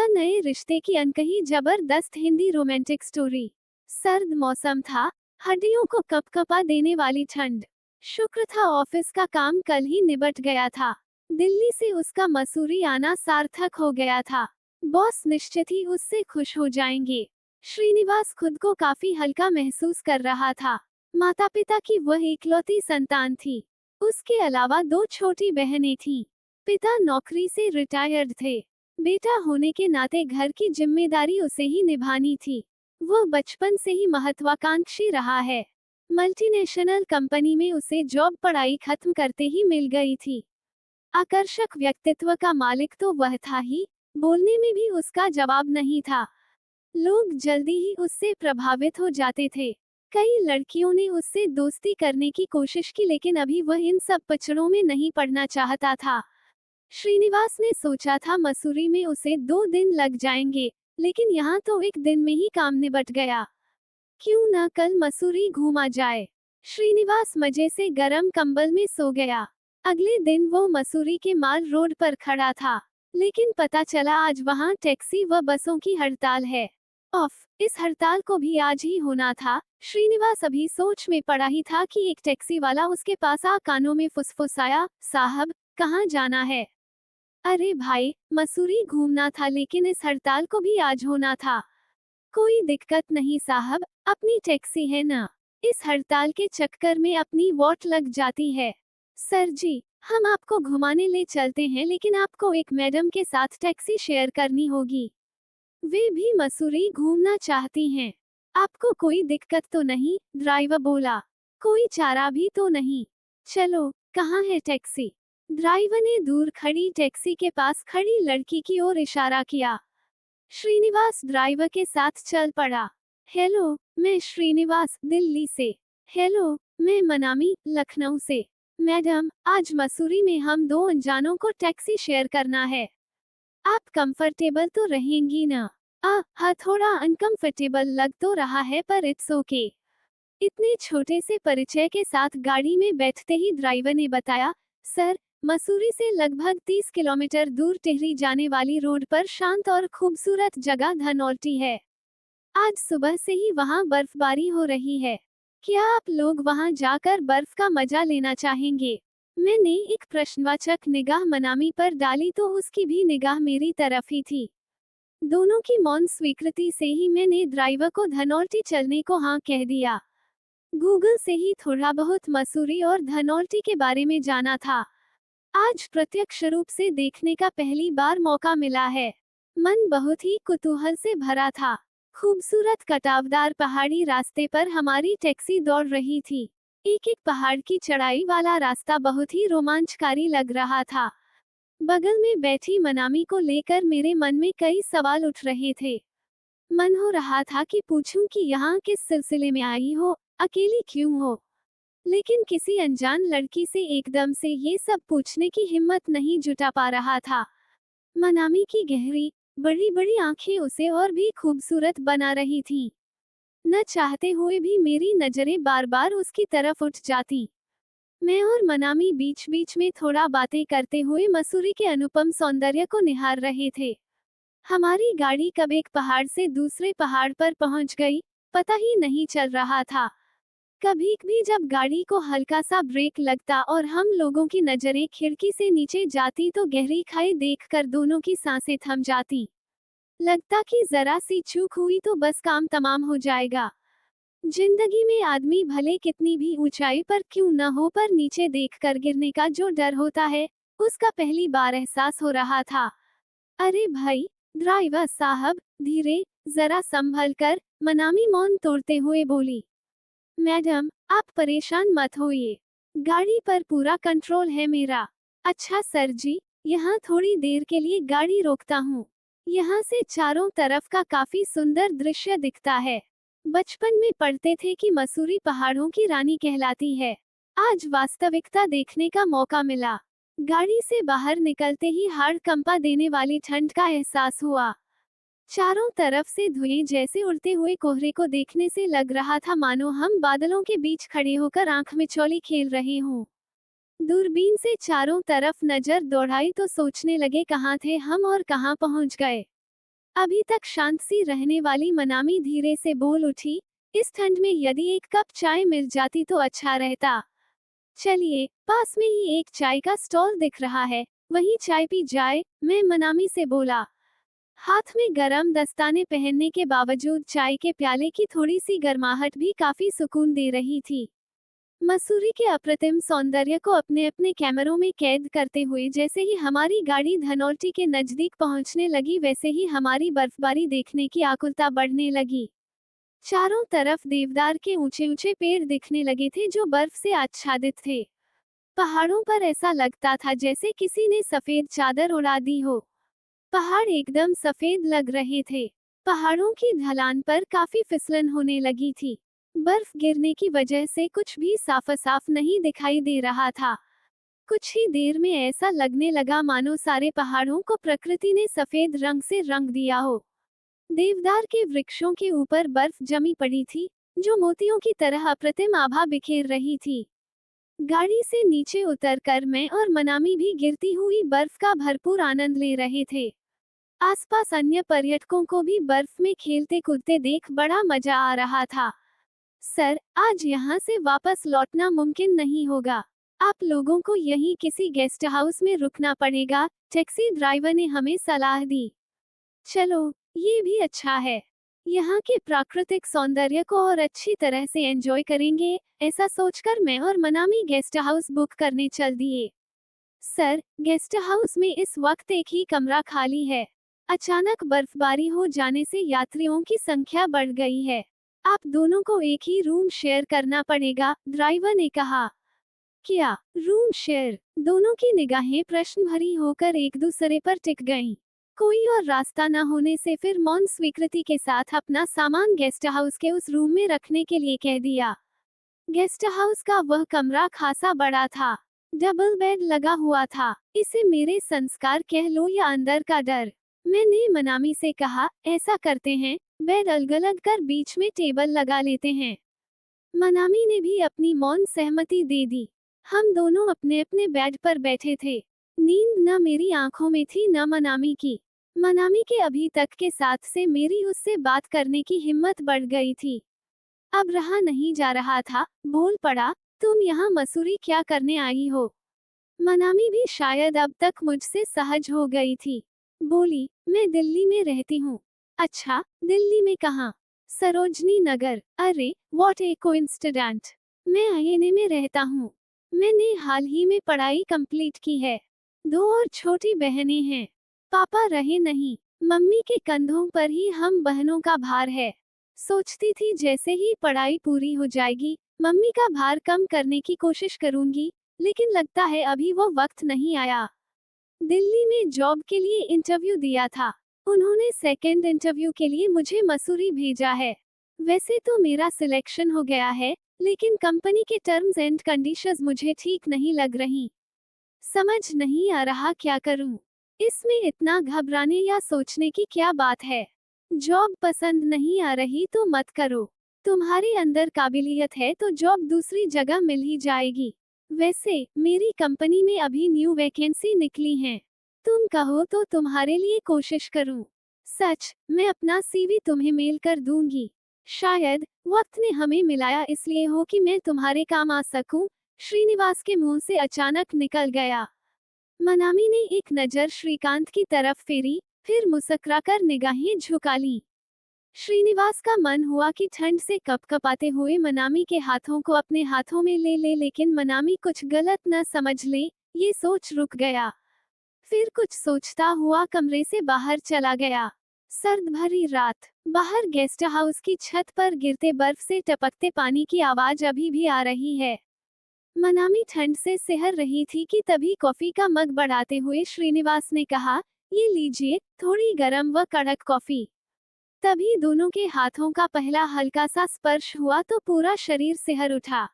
का नए रिश्ते की अनकही जबरदस्त हिंदी रोमांटिक स्टोरी। सर्द मौसम था, हड्डियों को कपकपा देने वाली ठंड। शुक्र था ऑफिस का काम कल ही निबट गया था। दिल्ली से उसका मसूरी आना सार्थक हो गया था। बॉस निश्चित ही उससे खुश हो जाएंगे। श्रीनिवास खुद को काफी हल्का महसूस कर रहा था। माता पिता की वह इकलौती संतान थी। उसके अलावा दो छोटी बहनें थीं। पिता नौकरी से रिटायर्ड थे। बेटा होने के नाते घर की जिम्मेदारी उसे ही निभानी थी। वो बचपन से ही महत्वाकांक्षी रहा है। मल्टीनेशनल कंपनी में उसे जॉब पढ़ाई खत्म करते ही मिल गई थी। आकर्षक व्यक्तित्व का मालिक तो वह था ही, बोलने में भी उसका जवाब नहीं था। लोग जल्दी ही उससे प्रभावित हो जाते थे। कई लड़कियों ने उससे दोस्ती करने की कोशिश की, लेकिन अभी वह इन सब पचड़ों में नहीं पड़ना चाहता था। श्रीनिवास ने सोचा था मसूरी में उसे 2 दिन लग जाएंगे, लेकिन यहाँ तो एक दिन में ही काम निबट गया। क्यों न कल मसूरी घूमा जाए। श्रीनिवास मजे से गरम कंबल में सो गया। अगले दिन वो मसूरी के माल रोड पर खड़ा था, लेकिन पता चला आज वहाँ टैक्सी व बसों की हड़ताल है। इस हड़ताल को भी आज ही होना था। श्रीनिवास अभी सोच में पड़ा ही था कि एक टैक्सी वाला उसके पास आ कानों में फुसफुसाया, साहब कहाँ जाना है? अरे भाई, मसूरी घूमना था, लेकिन इस हड़ताल को भी आज होना था। कोई दिक्कत नहीं साहब, अपनी टैक्सी है ना। इस हड़ताल के चक्कर में अपनी वॉट लग जाती है। सर जी, हम आपको घुमाने ले चलते हैं, लेकिन आपको एक मैडम के साथ टैक्सी शेयर करनी होगी। वे भी मसूरी घूमना चाहती हैं। आपको कोई दिक्कत तो नहीं? ड्राइवर बोला। कोई चारा भी तो नहीं। चलो, कहाँ है टैक्सी? ड्राइवर ने दूर खड़ी टैक्सी के पास खड़ी लड़की की ओर इशारा किया। श्रीनिवास ड्राइवर के साथ चल पड़ा। हेलो, मैं श्रीनिवास, दिल्ली से। हेलो, मैं मनामी, लखनऊ से। मैडम, आज मसूरी में हम दो अनजानों को टैक्सी शेयर करना है। आप कंफर्टेबल तो रहेंगी ना? हाँ, थोड़ा अनकंफर्टेबल लग तो रहा है, पर इट्स ओके। इतने छोटे से परिचय के साथ गाड़ी में बैठते ही ड्राइवर ने बताया, सर, मसूरी से लगभग 30 किलोमीटर दूर टिहरी जाने वाली रोड पर शांत और खूबसूरत जगह धनौल्टी है। आज सुबह से ही वहाँ बर्फबारी हो रही है। क्या आप लोग वहाँ जाकर बर्फ का मजा लेना चाहेंगे? मैंने एक प्रश्नवाचक निगाह मनामी पर डाली तो उसकी भी निगाह मेरी तरफ ही थी। दोनों की मौन स्वीकृति से ही मैंने ड्राइवर को धनौल्टी चलने को हाँ कह दिया। गूगल से ही थोड़ा बहुत मसूरी और धनौल्टी के बारे में जाना था। आज प्रत्यक्ष रूप से देखने का पहली बार मौका मिला है। मन बहुत ही कुतूहल से भरा था। खूबसूरत कटावदार पहाड़ी रास्ते पर हमारी टैक्सी दौड़ रही थी। एक एक पहाड़ की चढ़ाई वाला रास्ता बहुत ही रोमांचकारी लग रहा था। बगल में बैठी मनामी को लेकर मेरे मन में कई सवाल उठ रहे थे। मन हो रहा था कि पूछूं कि यहाँ किस सिलसिले में आई हो, अकेली क्यों हो, लेकिन किसी अनजान लड़की से एकदम से ये सब पूछने की हिम्मत नहीं जुटा पा रहा था। मनामी की गहरी, बड़ी बड़ी आंखें उसे और भी खूबसूरत बना रही थीं। न चाहते हुए भी मेरी नजरें बार बार उसकी तरफ उठ जाती। मैं और मनामी बीच बीच में थोड़ा बातें करते हुए मसूरी के अनुपम सौंदर्य को निहार रहे थे। हमारी गाड़ी कब एक पहाड़ से दूसरे पहाड़ पर पहुंच गई, पता ही नहीं चल रहा था। कभी भी जब गाड़ी को हल्का सा ब्रेक लगता और हम लोगों की नजरें खिड़की से नीचे जाती तो गहरी खाई देखकर दोनों की सांसें थम जाती। लगता कि जरा सी चूक हुई तो बस काम तमाम हो जाएगा। जिंदगी में आदमी भले कितनी भी ऊंचाई पर क्यों न हो, पर नीचे देखकर गिरने का जो डर होता है, उसका पहली बार एहसास हो रहा था। अरे भाई, ड्राइवर साहब, धीरे, जरा संभल कर, मनामी मौन तोड़ते हुए बोली। मैडम, आप परेशान मत होइए, गाड़ी पर पूरा कंट्रोल है मेरा। अच्छा सर जी, यहाँ थोड़ी देर के लिए गाड़ी रोकता हूँ। यहाँ से चारों तरफ का काफी सुंदर दृश्य दिखता है। बचपन में पढ़ते थे कि मसूरी पहाड़ों की रानी कहलाती है। आज वास्तविकता देखने का मौका मिला। गाड़ी से बाहर निकलते ही हाड़ कंपा देने वाली ठंड का एहसास हुआ। चारों तरफ से धुएं जैसे उड़ते हुए कोहरे को देखने से लग रहा था मानो हम बादलों के बीच खड़े होकर आंख मिचौली खेल रहे हों। दूरबीन से चारों तरफ नजर दौड़ाई तो सोचने लगे कहाँ थे हम और कहाँ पहुंच गए। अभी तक शांत सी रहने वाली मनामी धीरे से बोल उठी, इस ठंड में यदि एक कप चाय मिल जाती तो अच्छा रहता। चलिए, पास में ही एक चाय का स्टॉल दिख रहा है, वहीं चाय पी जाए, मैं मनामी से बोला। हाथ में गरम दस्ताने पहनने के बावजूद चाय के प्याले की थोड़ी सी गर्माहट भी काफी सुकून दे रही थी। मसूरी के अप्रतिम सौंदर्य को अपने अपने कैमरों में कैद करते हुए जैसे ही हमारी गाड़ी धनौल्टी के नजदीक पहुंचने लगी वैसे ही हमारी बर्फबारी देखने की आकुलता बढ़ने लगी। चारों तरफ देवदार के ऊंचे ऊंचे पेड़ दिखने लगे थे जो बर्फ से आच्छादित थे। पहाड़ों पर ऐसा लगता था जैसे किसी ने सफेद चादर उड़ा दी हो। पहाड़ एकदम सफेद लग रहे थे। पहाड़ों की ढलान पर काफी फिसलन होने लगी थी। बर्फ गिरने की वजह से कुछ भी साफ साफ नहीं दिखाई दे रहा था। कुछ ही देर में ऐसा लगने लगा मानो सारे पहाड़ों को प्रकृति ने सफेद रंग से रंग दिया हो। देवदार के वृक्षों के ऊपर बर्फ जमी पड़ी थी, जो मोतियों की तरह अप्रतिम आभा बिखेर रही थी। गाड़ी से नीचे उतरकर मैं और मनामी भी गिरती हुई बर्फ का भरपूर आनंद ले रहे थे। आसपास अन्य पर्यटकों को भी बर्फ में खेलते कूदते देख बड़ा मजा आ रहा था। सर, आज यहाँ से वापस लौटना मुमकिन नहीं होगा। आप लोगों को यहीं किसी गेस्ट हाउस में रुकना पड़ेगा, टैक्सी ड्राइवर ने हमें सलाह दी। चलो, ये भी अच्छा है। यहाँ के प्राकृतिक सौंदर्य को और अच्छी तरह से एंजॉय करेंगे, ऐसा सोचकर मैं और मनामी गेस्ट हाउस बुक करने चल दिए। सर, गेस्ट हाउस में इस वक्त एक ही कमरा खाली है। अचानक बर्फबारी हो जाने से यात्रियों की संख्या बढ़ गई है। आप दोनों को एक ही रूम शेयर करना पड़ेगा, ड्राइवर ने कहा। क्या, रूम शेयर? दोनों की निगाहें प्रश्न भरी होकर एक दूसरे पर टिक गईं। कोई और रास्ता न होने से फिर मौन स्वीकृति के साथ अपना सामान गेस्ट हाउस के उस रूम में रखने के लिए कह दिया। गेस्ट हाउस का वह कमरा खासा बड़ा था। डबल बेड लगा हुआ था। इसे मेरे संस्कार कह लो या अंदर का डर। मैंने मनामी से कहा, ऐसा करते हैं, बेड अलग-अलग कर बीच में टेबल लगा लेते हैं। मनामी ने भी अपनी मौन सहमति दे दी। हम दोनों अपने अपने बेड पर बैठे थे। नींद न मेरी आंखों में थी न मनामी की। मनामी के अभी तक के साथ से मेरी उससे बात करने की हिम्मत बढ़ गई थी। अब रहा नहीं जा रहा था, बोल पड़ा, तुम यहाँ मसूरी क्या करने आई हो? मनामी भी शायद अब तक मुझसे सहज हो गई थी। बोली, मैं दिल्ली में रहती हूँ। अच्छा, दिल्ली में कहाँ? सरोजनी नगर। अरे, व्हाट ए कोइंसिडेंट। मैं आईएनए में रहता हूँ। मैंने हाल ही में पढ़ाई कंप्लीट की है। 2 और छोटी बहनें हैं। पापा रहे नहीं। मम्मी के कंधों पर ही हम बहनों का भार है। सोचती थी जैसे ही पढ़ाई पूरी हो जाएगी, मम्मी का भार कम करने की कोशिश करूंगी, लेकिन लगता है अभी वो वक्त नहीं आया। दिल्ली में जॉब के लिए इंटरव्यू दिया था। उन्होंने सेकंड इंटरव्यू के लिए मुझे मसूरी भेजा है। वैसे तो मेरा सिलेक्शन हो गया है, लेकिन कंपनी के टर्म्स एंड कंडीशंस मुझे ठीक नहीं लग रही। समझ नहीं आ रहा क्या करूं। इसमें इतना घबराने या सोचने की क्या बात है? जॉब पसंद नहीं आ रही तो मत करो। तुम्हारे अंदर काबिलियत है तो जॉब दूसरी जगह मिल ही जाएगी। वैसे, मेरी कंपनी में अभी न्यू वैकेंसी निकली हैं। तुम कहो तो तुम्हारे लिए कोशिश करूं। सच, मैं अपना सीवी तुम्हें मेल कर दूंगी। शायद, वक्त ने हमें मिलाया इसलिए हो कि मैं तुम्हारे काम आ सकूं, श्रीनिवास के मुंह से अचानक निकल गया। मनामी ने एक नजर श्रीकांत की तरफ फेरी, फिर मुस्कुराकर निगाहें झुका लीं। श्रीनिवास का मन हुआ कि ठंड से कपकपाते हुए मनामी के हाथों को अपने हाथों में ले ले, लेकिन मनामी कुछ गलत न समझ ले, ये सोच रुक गया। फिर कुछ सोचता हुआ कमरे से बाहर चला गया। सर्द भरी रात। बाहर गेस्ट हाउस की छत पर गिरते बर्फ से टपकते पानी की आवाज अभी भी आ रही है। मनामी ठंड से सिहर रही थी कि तभी कॉफी का मग बढ़ाते हुए श्रीनिवास ने कहा, ये लीजिए, थोड़ी गर्म व कड़क कॉफी। तभी दोनों के हाथों का पहला हल्का सा स्पर्श हुआ तो पूरा शरीर सिहर उठा।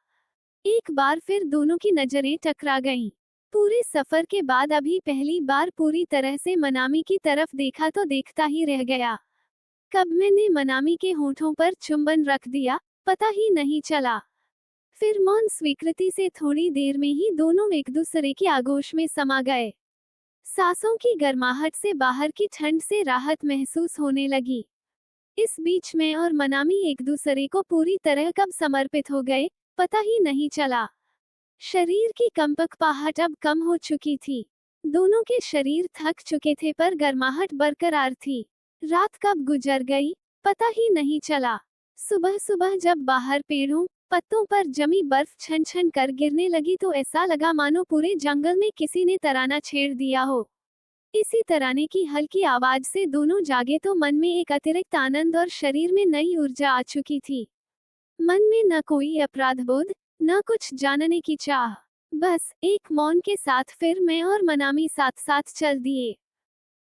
एक बार फिर दोनों की नजरें टकरा गईं। पूरे सफर के बाद अभी पहली बार पूरी तरह से मनामी की तरफ देखा तो देखता ही रह गया। कब मैंने मनामी के होठों पर चुंबन रख दिया, पता ही नहीं चला। फिर मौन स्वीकृति से थोड़ी देर में ही दोनों एक दूसरे की आगोश में समा गए। सांसों की गर्माहट से बाहर की ठंड से राहत महसूस होने लगी। इस बीच मैं और मनामी एक दूसरे को पूरी तरह कब समर्पित हो गए, पता ही नहीं चला। शरीर की कंपकपाहट अब कम हो चुकी थी। दोनों के शरीर थक चुके थे पर गर्माहट बरकरार थी। रात कब गुजर गई, पता ही नहीं चला। सुबह सुबह जब बाहर पेड़ों पत्तों पर जमी बर्फ छन छन कर गिरने लगी तो ऐसा लगा मानो पूरे जंगल में किसी ने तराना छेड़ दिया हो। इसी तराने की हल्की आवाज से दोनों जागे तो मन में एक अतिरिक्त आनंद और शरीर में नई ऊर्जा आ चुकी थी। मन में न कोई अपराध बोध, न कुछ जानने की चाह। बस एक मौन के साथ फिर मैं और मनामी साथ साथ चल दिए।